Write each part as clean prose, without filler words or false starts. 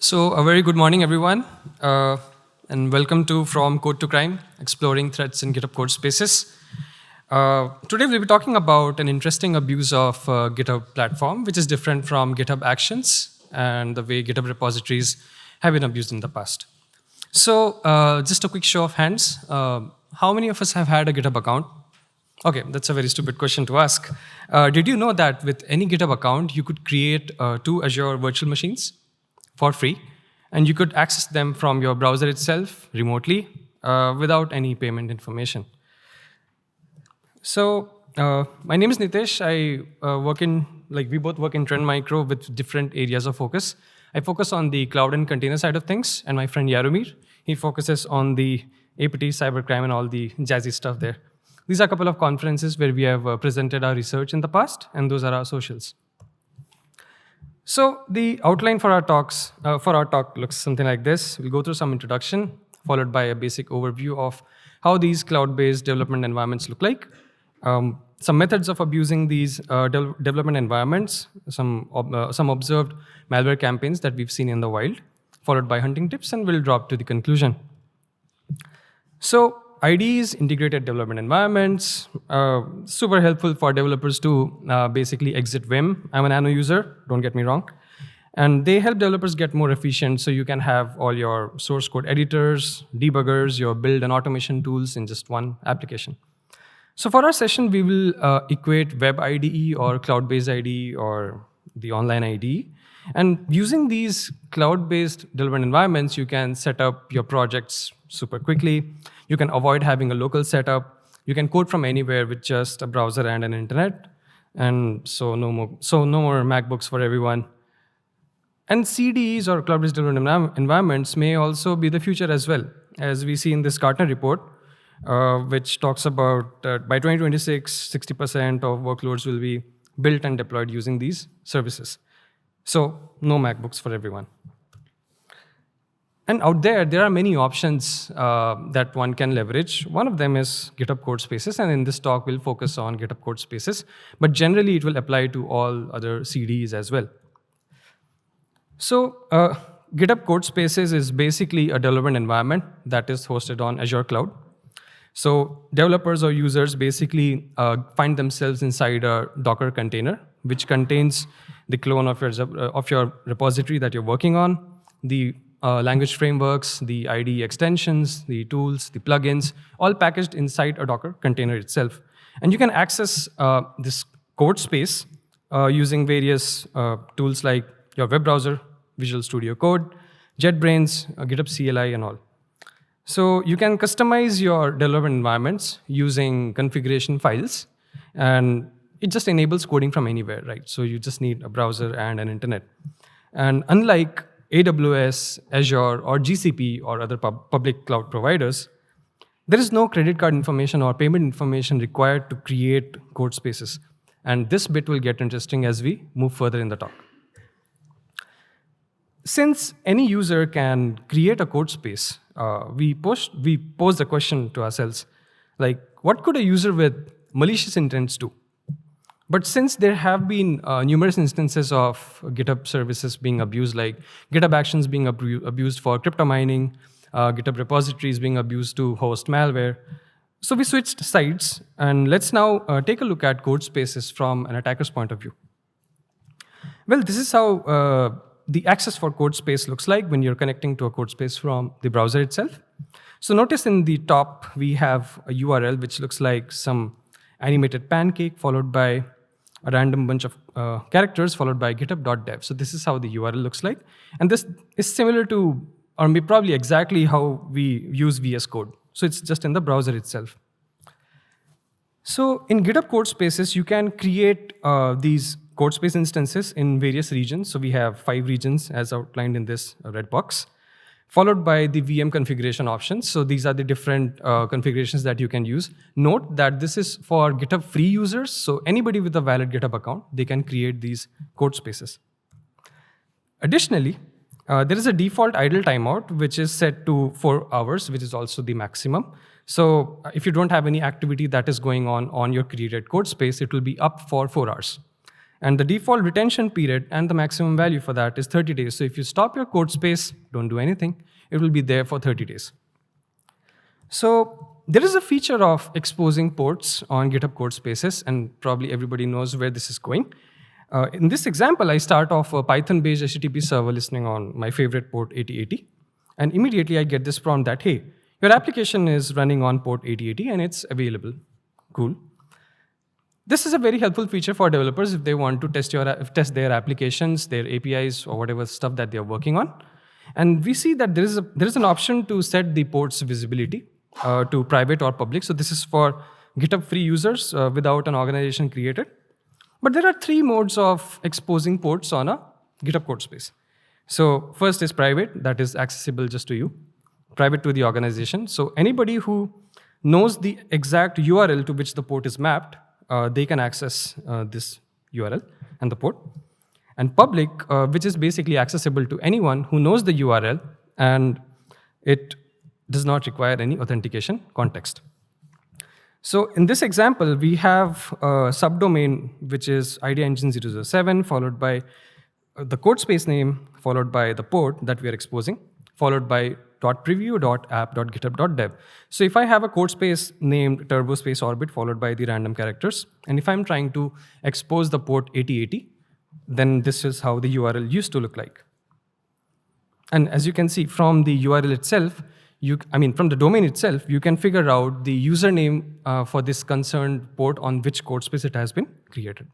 So, a very good morning, everyone, and welcome to From Code to Crime, exploring threats in GitHub Codespaces. Today, we'll be talking about an interesting abuse of GitHub platform, which is different from GitHub Actions and the way GitHub repositories have been abused in the past. So, just a quick show of hands. How many of us have had a GitHub account? Okay, that's a very stupid question to ask. Did you know that with any GitHub account, you could create 2 Azure virtual machines for free, and you could access them from your browser itself remotely without any payment information. So my name is Nitesh. We both work in Trend Micro with different areas of focus. I focus on the cloud and container side of things, and my friend Jaromir, he focuses on the APT, cybercrime, and all the jazzy stuff there. These are a couple of conferences where we have presented our research in the past, and those are our socials. So the outline for our talk looks something like this. We'll go through some introduction, followed by a basic overview of how these cloud-based development environments look like, some methods of abusing these development environments, some observed malware campaigns that we've seen in the wild, followed by hunting tips, and we'll drop to the conclusion. So IDEs, integrated development environments, super helpful for developers to basically exit Vim. I'm a Nano user, don't get me wrong. And they help developers get more efficient, so you can have all your source code editors, debuggers, your build and automation tools in just one application. So for our session, we will equate Web IDE or cloud-based IDE or the online IDE. And using these cloud-based development environments, you can set up your projects super quickly. You can avoid having a local setup. You can code from anywhere with just a browser and an internet. And so no more MacBooks for everyone. And CDEs or cloud-based development environments may also be the future as well, as we see in this Gartner report, which talks about by 2026, 60% of workloads will be built and deployed using these services. So no MacBooks for everyone. And out there are many options that one can leverage. One of them is GitHub Codespaces, and in this talk, we'll focus on GitHub Codespaces, but generally it will apply to all other CDs as well. So GitHub Codespaces is basically a development environment that is hosted on Azure Cloud. So developers or users basically find themselves inside a Docker container, which contains the clone of your repository that you're working on, the language frameworks, the IDE extensions, the tools, the plugins, all packaged inside a Docker container itself. And you can access this code space using various tools like your web browser, Visual Studio Code, JetBrains, GitHub CLI, and all. So you can customize your development environments using configuration files, and it just enables coding from anywhere, right? So you just need a browser and an internet. And unlike AWS, Azure, or GCP, or other public cloud providers, there is no credit card information or payment information required to create code spaces. And this bit will get interesting as we move further in the talk. Since any user can create a code space, we pose the question to ourselves, like, what could a user with malicious intents do? But since there have been numerous instances of GitHub services being abused, like GitHub Actions being abused for crypto mining, GitHub repositories being abused to host malware, so we switched sides, and let's now take a look at code spaces from an attacker's point of view. Well, this is how the access for code space looks like when you're connecting to a code space from the browser itself. So notice in the top, we have a URL which looks like some animated pancake followed by a random bunch of characters followed by github.dev. So this is how the URL looks like. And this is similar to, or maybe probably exactly how we use VS Code. So it's just in the browser itself. So in GitHub Codespaces, you can create these Codespace instances in various regions. So we have 5 regions as outlined in this red box, followed by the VM configuration options. So these are the different configurations that you can use. Note that this is for GitHub free users. So anybody with a valid GitHub account, they can create these code spaces. Additionally, there is a default idle timeout, which is set to 4 hours, which is also the maximum. So if you don't have any activity that is going on your created code space, it will be up for 4 hours. And the default retention period and the maximum value for that is 30 days. So if you stop your code space, don't do anything, it will be there for 30 days. So there is a feature of exposing ports on GitHub Codespaces, and probably everybody knows where this is going. In this example, I start off a Python-based HTTP server listening on my favorite port 8080. And immediately I get this prompt that, hey, your application is running on port 8080 and it's available. Cool. This is a very helpful feature for developers if they want to test their applications, their APIs, or whatever stuff that they're working on. And we see that there is an option to set the port's visibility to private or public. So this is for GitHub free users without an organization created. But there are 3 modes of exposing ports on a GitHub Codespace. So first is private, that is accessible just to you. Private to the organization. So anybody who knows the exact URL to which the port is mapped, they can access this URL and the port. And public, which is basically accessible to anyone who knows the URL, and it does not require any authentication context. So in this example, we have a subdomain, which is IdeaEngine007, followed by the codespace name, followed by the port that we are exposing, followed by .preview.app.github.dev. So if I have a codespace named turbospace orbit followed by the random characters, and if I'm trying to expose the port 8080, then this is how the URL used to look like. And as you can see from the URL itself, from the domain itself, you can figure out the username for this concerned port on which codespace it has been created.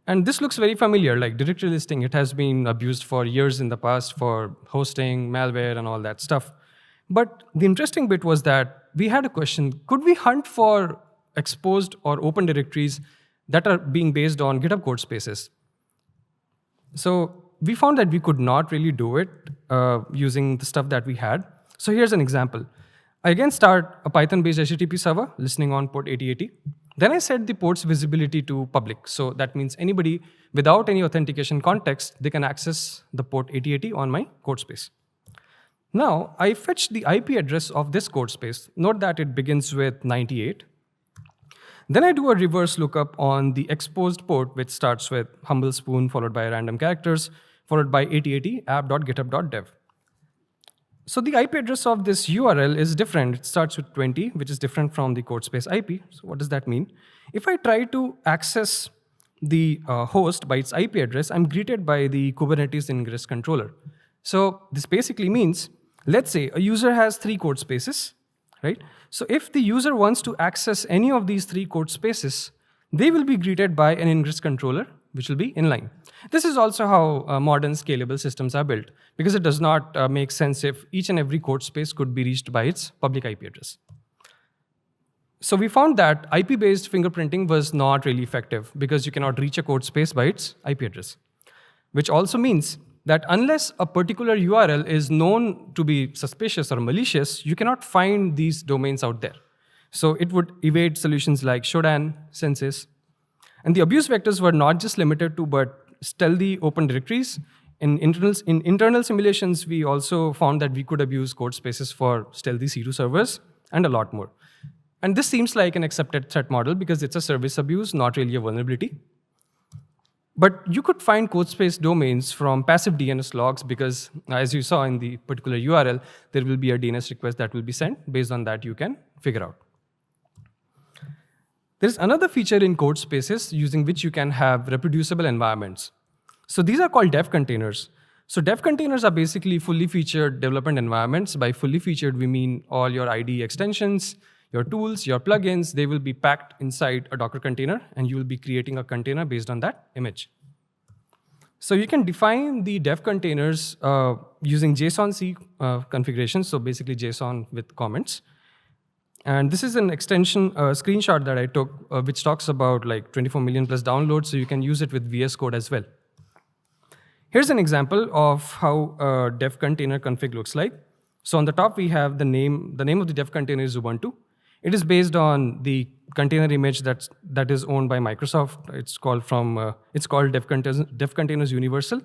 And this looks very familiar, like directory listing. It has been abused for years in the past for hosting, malware, and all that stuff. But the interesting bit was that we had a question, could we hunt for exposed or open directories that are being based on GitHub Codespaces? So we found that we could not really do it using the stuff that we had. So here's an example. I again start a Python-based HTTP server listening on port 8080. Then I set the port's visibility to public. So that means anybody without any authentication context, they can access the port 8080 on my codespace. Now, I fetch the IP address of this codespace. Note that it begins with 98. Then I do a reverse lookup on the exposed port, which starts with humble spoon followed by random characters, followed by 8080 app.github.dev. So the IP address of this URL is different. It starts with 20, which is different from the codespace IP. So what does that mean? If I try to access the host by its IP address, I'm greeted by the Kubernetes ingress controller. So this basically means, let's say a user has 3 codespaces, right? So if the user wants to access any of these 3 codespaces, they will be greeted by an ingress controller, which will be inline. This is also how modern scalable systems are built, because it does not make sense if each and every codespace could be reached by its public IP address. So we found that IP-based fingerprinting was not really effective because you cannot reach a codespace by its IP address, which also means that unless a particular URL is known to be suspicious or malicious, you cannot find these domains out there. So it would evade solutions like Shodan, Census. And the abuse vectors were not just limited to but stealthy open directories. In internal simulations, we also found that we could abuse codespaces for stealthy C2 servers and a lot more. And this seems like an accepted threat model because it's a service abuse, not really a vulnerability. But you could find codespace domains from passive DNS logs because, as you saw in the particular URL, there will be a DNS request that will be sent. Based on that, you can figure out. There's another feature in codespaces using which you can have reproducible environments. So these are called dev containers. So dev containers are basically fully featured development environments. By fully featured, we mean all your IDE extensions, your tools, your plugins, they will be packed inside a Docker container, and you will be creating a container based on that image. So you can define the dev containers using JSON-C configurations, so basically JSON with comments. And this is an extension screenshot that I took, which talks about like 24 million plus downloads, so you can use it with VS Code as well. Here's an example of how a dev container config looks like. So on the top, we have the name of the dev container is Ubuntu. It is based on the container image that is owned by Microsoft. It's called Dev Containers Universal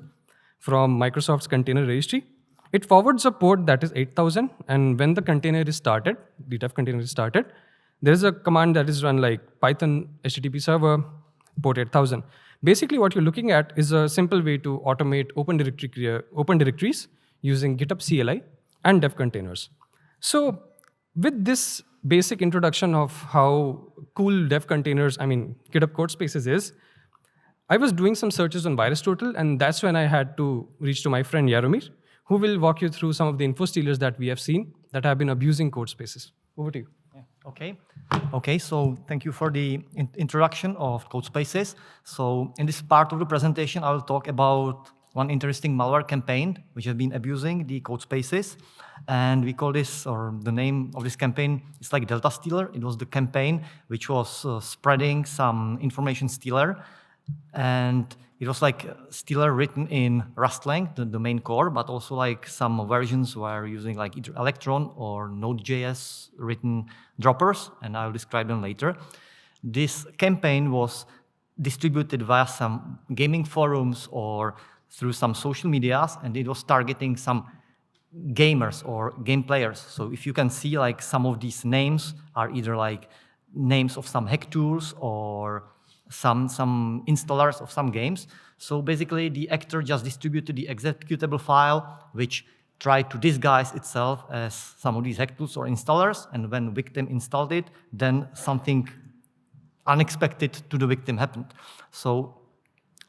from Microsoft's container registry. It forwards a port that is 8000, and when the container is started, the dev container is started, there is a command that is run like Python HTTP server port 8000. Basically, what you're looking at is a simple way to automate open directories using GitHub CLI and dev containers. So with this basic introduction of how cool dev containers, GitHub Codespaces is, I was doing some searches on VirusTotal, and that's when I had to reach to my friend Jaromir, who will walk you through some of the infostealers that we have seen that have been abusing Codespaces. Over to you. Yeah. Okay, so thank you for the introduction of Codespaces. So in this part of the presentation, I will talk about one interesting malware campaign which has been abusing the Codespaces. And we call this, or the name of this campaign is like Delta Stealer. It was the campaign which was spreading some information stealer. And it was like stealer written in Rustlang, the main core, but also like some versions were using like either Electron or Node.js written droppers, and I'll describe them later. This campaign was distributed via some gaming forums or through some social medias, and it was targeting some gamers or game players. So if you can see, like some of these names are either like names of some hack tools or some installers of some games. So basically, the actor just distributed the executable file, which tried to disguise itself as some of these hack tools or installers. And when victim installed it, then something unexpected to the victim happened. So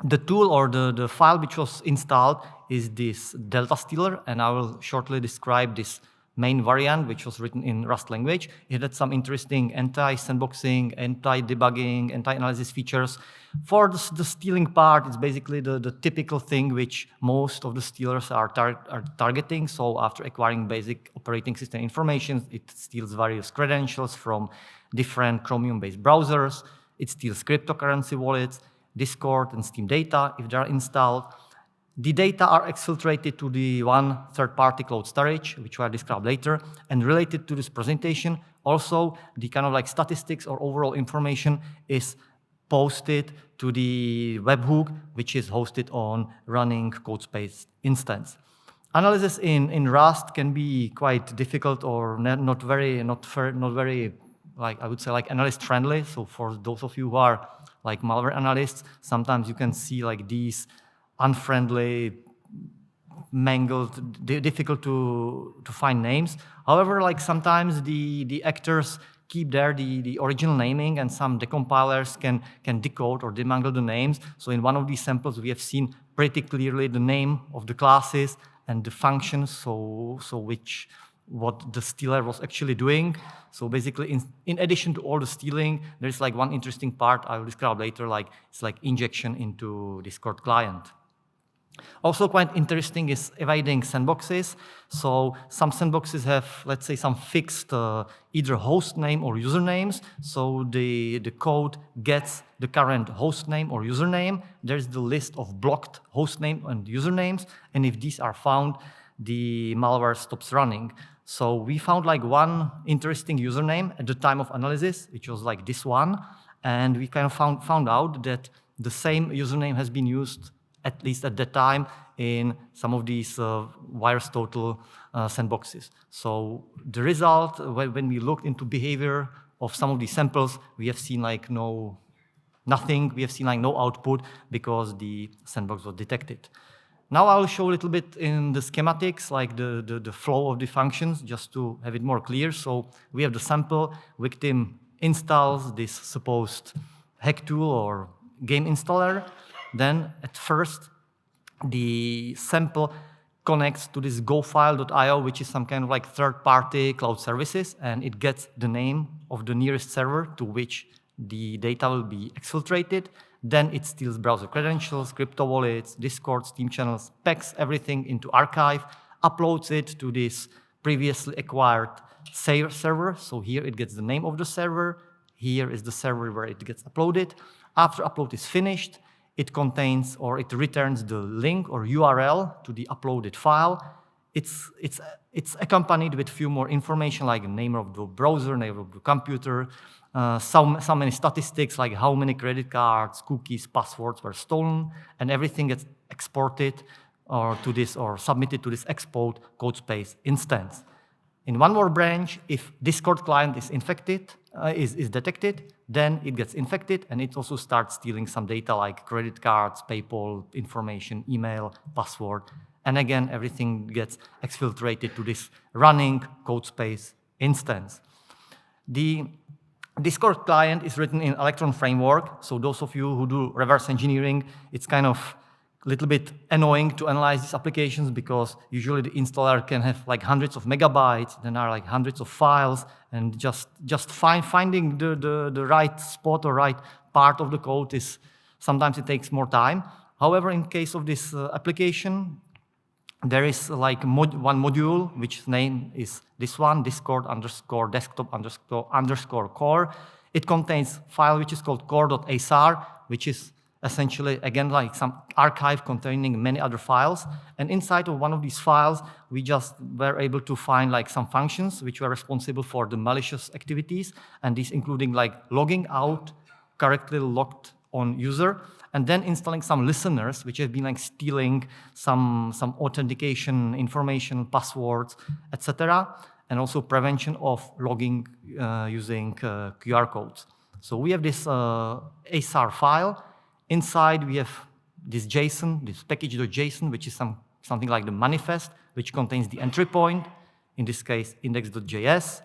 the tool or the file which was installed is this Delta Stealer, and I will shortly describe this main variant, which was written in Rust language. It had some interesting anti-sandboxing, anti-debugging, anti-analysis features. For the stealing part, it's basically the typical thing which most of the stealers are targeting. So after acquiring basic operating system information, it steals various credentials from different Chromium-based browsers. It steals cryptocurrency wallets, Discord, and Steam data if they are installed. The data are exfiltrated to the one third-party cloud storage, which I'll describe later. And related to this presentation, also the kind of like statistics or overall information is posted to the webhook, which is hosted on running Codespace instance. Analysis in Rust can be quite difficult or not very like I would say like analyst friendly. So for those of you who are like malware analysts, sometimes you can see like these unfriendly, mangled, difficult to find names. However, like sometimes the actors keep there the original naming, and some decompilers can decode or demangle the names. So in one of these samples, we have seen pretty clearly the name of the classes and the functions, so what the stealer was actually doing. So basically, in addition to all the stealing, there's like one interesting part I will describe later, like it's like injection into Discord client. Also quite interesting is evading sandboxes. So some sandboxes have, let's say, some fixed either host name or usernames. So the code gets the current host name or username. There's the list of blocked host name and usernames. And if these are found, the malware stops running. So we found like one interesting username at the time of analysis, which was like this one. And we kind of found out that the same username has been used at least at that time, in some of these VirusTotal sandboxes. So the result, when we looked into behavior of some of these samples, we have seen like nothing. We have seen like no output because the sandbox was detected. Now I will show a little bit in the schematics, like the flow of the functions, just to have it more clear. So we have the sample, victim installs this supposed hack tool or game installer. Then at first, the sample connects to this gofile.io, which is some kind of like third-party cloud services, and it gets the name of the nearest server to which the data will be exfiltrated. Then it steals browser credentials, crypto wallets, Discord, Steam channels, packs everything into archive, uploads it to this previously acquired server. So here it gets the name of the server. Here is the server where it gets uploaded. After upload is finished, it contains or it returns the link or URL to the uploaded file. It's accompanied with a few more information like name of the browser, name of the computer, so many statistics like how many credit cards, cookies, passwords were stolen, and everything gets exported or submitted to this export Codespace instance. In one more branch, if Discord client is infected, is detected, then it gets infected and it also starts stealing some data like credit cards, PayPal information, email, password. And again, everything gets exfiltrated to this running Codespace instance. The Discord client is written in Electron framework. So those of you who do reverse engineering, it's kind of a little bit annoying to analyze these applications because usually the installer can have like hundreds of megabytes, then there are like hundreds of files, and just finding the right spot or right part of the code is sometimes it takes more time. However, in case of this application, there is like one module which name is this one, Discord_desktop_core. It contains file which is called core.asr, which is essentially, again, like some archive containing many other files. And inside of one of these files, we just were able to find like some functions which were responsible for the malicious activities, and these including like logging out correctly logged on user, and then installing some listeners which have been like stealing some authentication information, passwords, etc., and also prevention of logging using QR codes. So we have this ASR file. Inside, we have this JSON, this package.json, which is something like the manifest, which contains the entry point, in this case, index.js.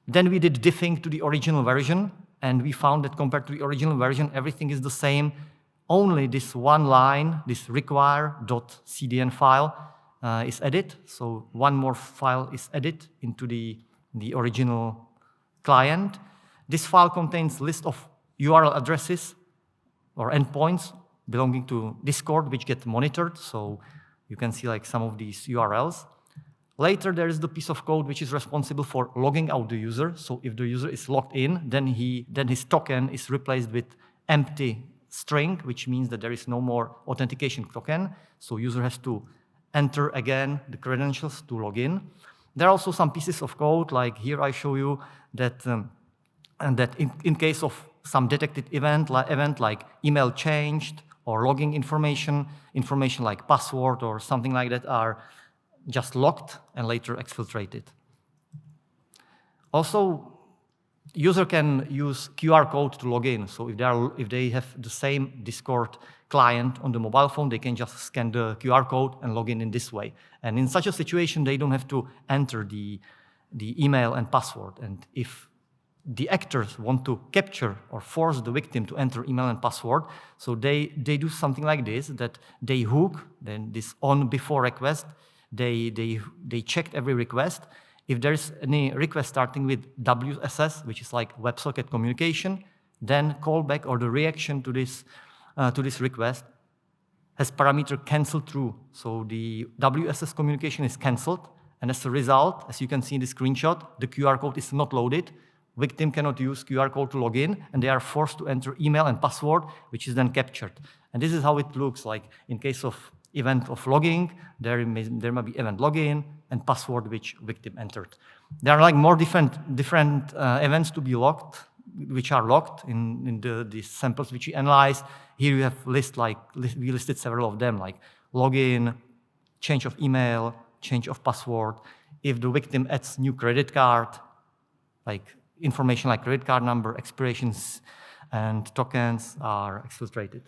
Then we did diffing to the original version, and we found that compared to the original version, everything is the same. Only this one line, this require.cdn file, is added. So one more file is added into the original client. This file contains list of URL addresses or endpoints belonging to Discord, which get monitored. So you can see like some of these URLs. Later, there is the piece of code which is responsible for logging out the user. So if the user is logged in, then his token is replaced with empty string, which means that there is no more authentication token. So user has to enter again the credentials to log in. There are also some pieces of code, like here I show you that, and that in case of some detected event like email changed or logging information like password or something like that are just locked and later exfiltrated. Also, user can use QR code to log in. So if they have the same Discord client on the mobile phone, they can just scan the QR code and log in this way. And in such a situation, they don't have to enter the email and password. And if the actors want to capture or force the victim to enter email and password, so they do something like this, that they hook, then this on before request, they checked every request. If there's any request starting with WSS, which is like WebSocket communication, then callback or the reaction to this request has parameter cancel true. So the WSS communication is canceled, and as a result, as you can see in the screenshot, the QR code is not loaded. Victim cannot use QR code to log in, and they are forced to enter email and password, which is then captured. And this is how it looks like in case of event of logging. There may be event login and password which victim entered. There are like more different events to be logged, which are logged in the samples which we analyze. Here you have we listed several of them, like login, change of email, change of password. If the victim adds new credit card, like information like credit card number, expirations, and tokens are exfiltrated.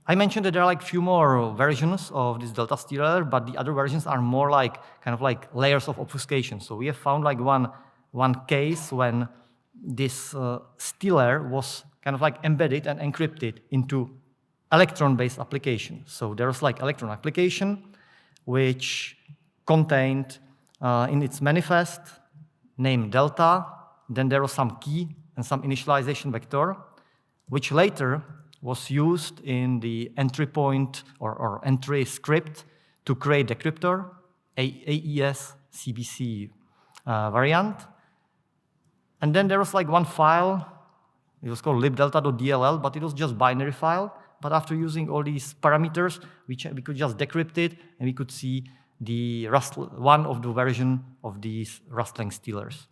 I mentioned that there are like few more versions of this Delta stealer, but the other versions are more like kind of like layers of obfuscation. So we have found like one case when this stealer was kind of like embedded and encrypted into Electron-based application. So there was like Electron application which contained in its manifest name Delta, then there was some key and some initialization vector, which later was used in the entry point or entry script to create decryptor, AES CBC variant. And then there was like one file, it was called libdelta.dll, but it was just binary file. But after using all these parameters, we could just decrypt it, and we could see the one of the version of these rustling stealers.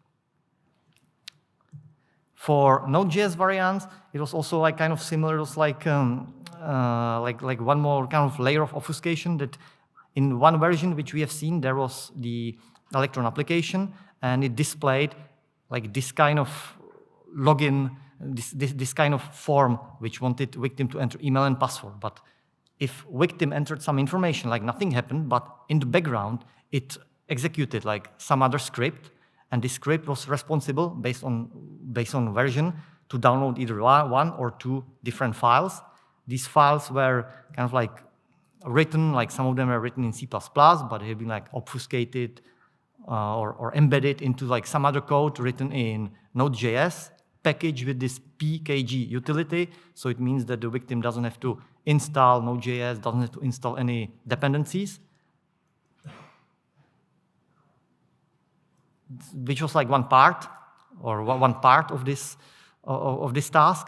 For Node.js variants, it was also like kind of similar. It was like one more kind of layer of obfuscation, that in one version which we have seen, there was the Electron application, and it displayed like this kind of login, this kind of form which wanted victim to enter email and password. But if victim entered some information, like nothing happened, but in the background it executed like some other script, and this script was responsible based on version to download either one or two different files. These files were kind of like written, like some of them were written in C++, but they have been like obfuscated or embedded into like some other code written in Node.js, packaged with this pkg utility. So it means that the victim doesn't have to install Node.js, doesn't have to install any dependencies, which was like one part of this task.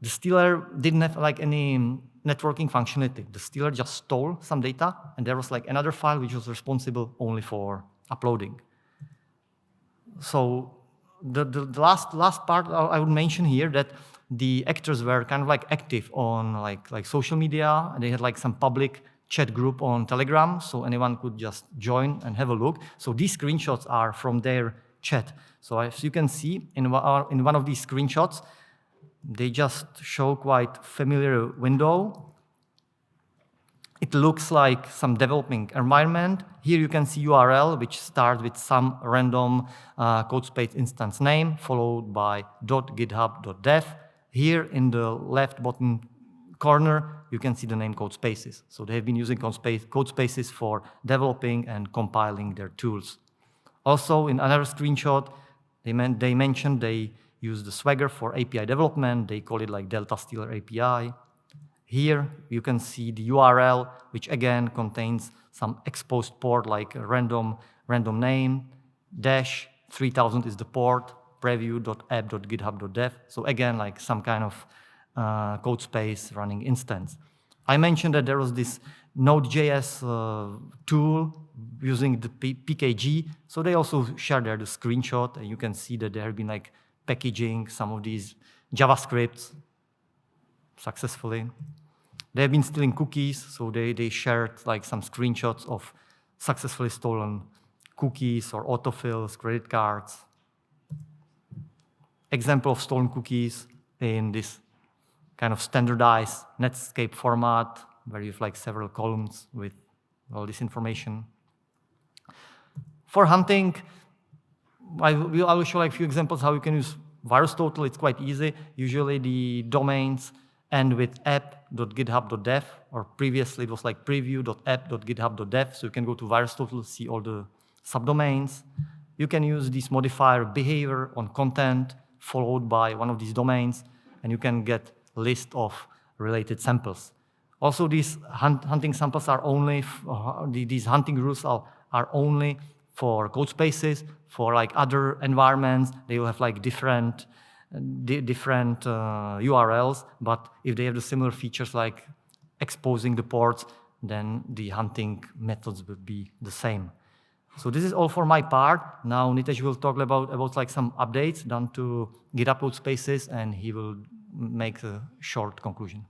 The stealer didn't have like any networking functionality. The stealer just stole some data, and there was like another file which was responsible only for uploading. So the last part I would mention here, that the actors were kind of like active on like social media, and they had like some public chat group on Telegram, so anyone could just join and have a look. So these screenshots are from their chat. So as you can see in one of these screenshots, they just show quite familiar window. It looks like some developing environment. Here you can see URL, which starts with some random Codespace instance name, followed by .github.dev. Here in the left bottom corner, you can see the name Codespaces. So they have been using Codespaces for developing and compiling their tools. Also, in another screenshot, they mentioned they use the Swagger for API development. They call it like Delta Stealer API. Here you can see the URL, which again contains some exposed port, like a random name, dash 3000 is the port, preview.app.github.dev. So again, like some kind of Codespace running instance. I mentioned that there was this Node.js tool using the pkg. So they also shared there the screenshot, and you can see that there have been like packaging some of these JavaScripts successfully. They have been stealing cookies, so they shared like some screenshots of successfully stolen cookies or autofills, credit cards. Example of stolen cookies in this kind of standardized Netscape format, where you have like several columns with all this information. For hunting, I will show like a few examples how you can use VirusTotal. It's quite easy. Usually the domains end with app.github.dev, or previously it was like preview.app.github.dev. So you can go to VirusTotal, see all the subdomains. You can use this modifier behavior on content, followed by one of these domains, and you can get a list of related samples. Also, these hunting samples are only, these hunting rules are only for Codespaces. For like other environments, they will have like different URLs, but if they have the similar features like exposing the ports, then the hunting methods will be the same. So this is all for my part. Now Nitesh will talk about like some updates done to GitHub Codespaces, and he will make a short conclusion.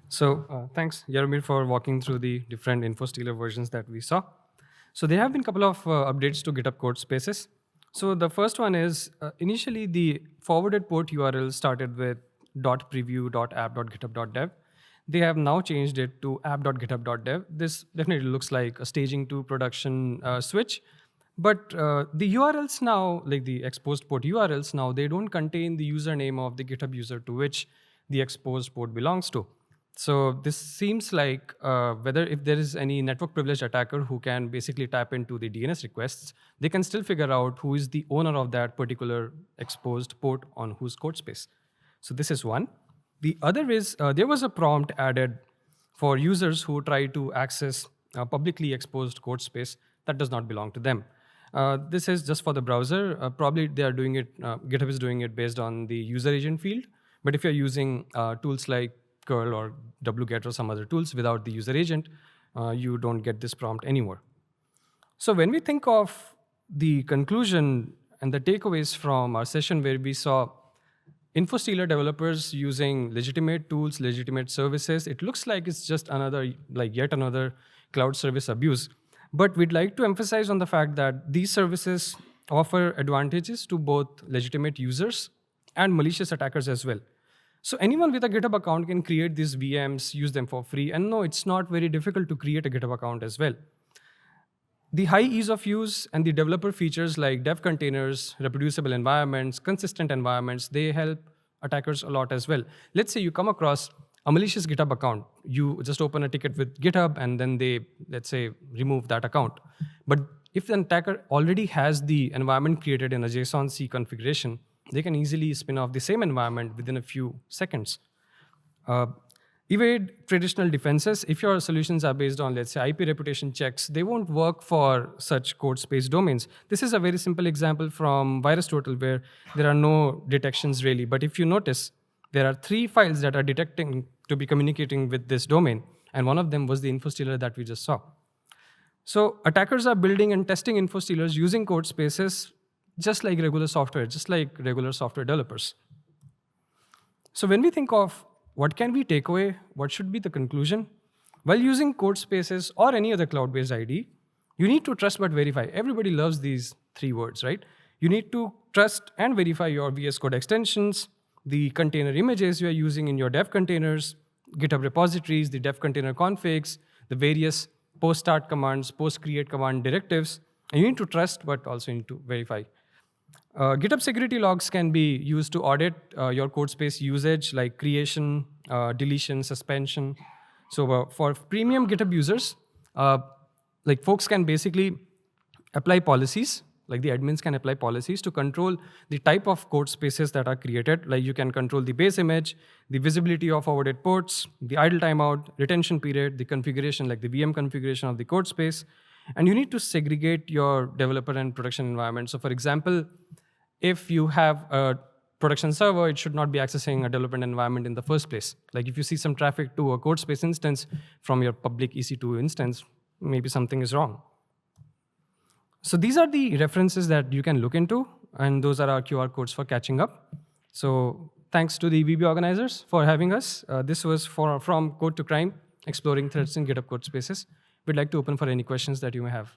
So thanks, Jaromir, for walking through the different infostealer versions that we saw. So there have been a couple of updates to GitHub Codespaces. So the first one is initially the forwarded port URL started with .preview.app.github.dev. They have now changed it to app.github.dev. This definitely looks like a staging to production switch. But the URLs now, like the exposed port URLs now, they don't contain the username of the GitHub user to which the exposed port belongs to. So this seems like whether if there is any network privileged attacker who can basically tap into the DNS requests, they can still figure out who is the owner of that particular exposed port on whose codespace. So this is one. The other is there was a prompt added for users who try to access a publicly exposed codespace that does not belong to them. This is just for the browser. Probably they are doing it, GitHub is doing it based on the user agent field. But if you're using tools like curl or wget or some other tools without the user agent, you don't get this prompt anymore. So when we think of the conclusion and the takeaways from our session where we saw infostealer developers using legitimate tools, legitimate services, it looks like it's just another, like yet another cloud service abuse. But we'd like to emphasize on the fact that these services offer advantages to both legitimate users and malicious attackers as well. So anyone with a GitHub account can create these VMs, use them for free, and no, it's not very difficult to create a GitHub account as well. The high ease of use and the developer features like dev containers, reproducible environments, consistent environments, they help attackers a lot as well. Let's say you come across a malicious GitHub account. You just open a ticket with GitHub and then they, let's say, remove that account. But if an attacker already has the environment created in a JSON C configuration, they can easily spin off the same environment within a few seconds. Evade traditional defenses. If your solutions are based on, let's say, IP reputation checks, they won't work for such code space domains. This is a very simple example from VirusTotal where there are no detections really. But if you notice, there are 3 files that are detecting to be communicating with this domain. And one of them was the infostealer that we just saw. So attackers are building and testing infostealers using code spaces just like regular software developers. So when we think of what can we take away, what should be the conclusion? While using code spaces or any other cloud-based IDE, you need to trust but verify. Everybody loves these 3 words, right? You need to trust and verify your VS Code extensions, the container images you are using in your dev containers, GitHub repositories, the dev container configs, the various post-start commands, post-create command directives. And you need to trust, but also need to verify. GitHub security logs can be used to audit your code space usage, like creation, deletion, suspension. So for premium GitHub users, like folks can basically apply policies, like the admins can apply policies to control the type of code spaces that are created. Like you can control the base image, the visibility of forwarded ports, the idle timeout, retention period, the configuration, like the VM configuration of the code space. And you need to segregate your developer and production environment. So for example, if you have a production server, it should not be accessing a development environment in the first place. Like if you see some traffic to a code space instance from your public EC2 instance, maybe something is wrong. So these are the references that you can look into, and those are our QR codes for catching up. So thanks to the VB organizers for having us. This was from Code to Crime, exploring threats in GitHub Codespaces. We'd like to open for any questions that you may have.